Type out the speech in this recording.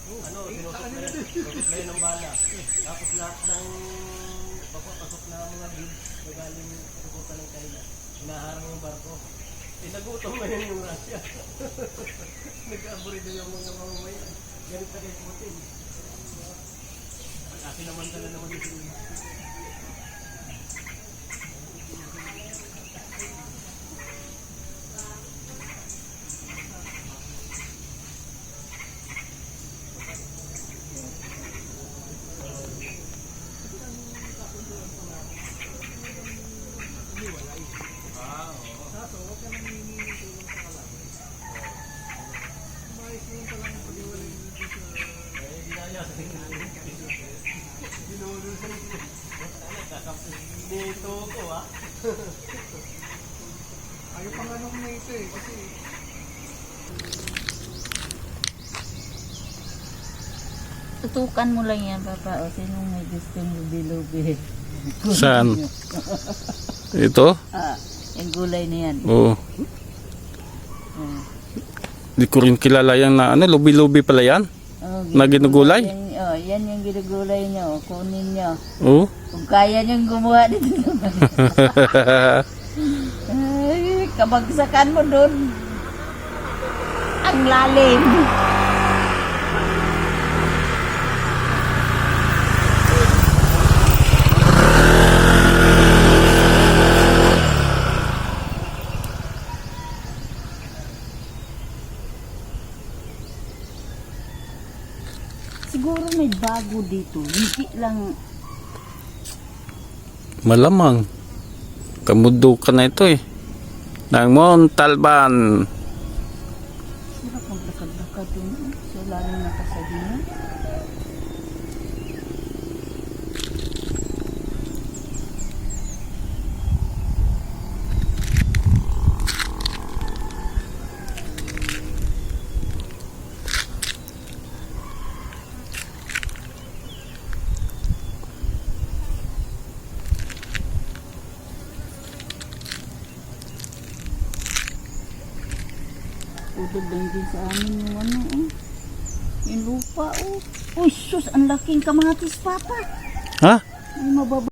Ano, sinusok na yun ng bala. Tapos lahat ng papapasok na mga goods na galing pupunta ng kanila. Hinaharang yung barko. Nagutom ngayon yung Russia. Nag-aburido yung mga mamamayan. Ganit na kay Putin. Kasi naman tala naman yung sila. Dito ko Ayaw pang anong na ito kasi Tutukan mo lang yan, Papa. O sinong may gustong lubi-lubi? Saan? Ito? Yung gulay na yan. Oo. Di ko rin kilala yan na ano, lubi-lubi pala yan? Na ginugulay? Yan yung ginugulay nyo. Kunin nyo. Oo. Kung kaya nyo gumawa dito naman. Ay, kabagsakan mo dun. Ang lalim. Siguro may bago dito. Hindi lang. Malamang. Kamudo ka na ito eh. Nang Montalban. Sarap ang lakad-lakad dun. So, lalo nakasabihan. Udod lang din sa amin yung ano, yung lupa, Uy, sus, ang laking kamatis, Papa. Ha? Ay, mababa.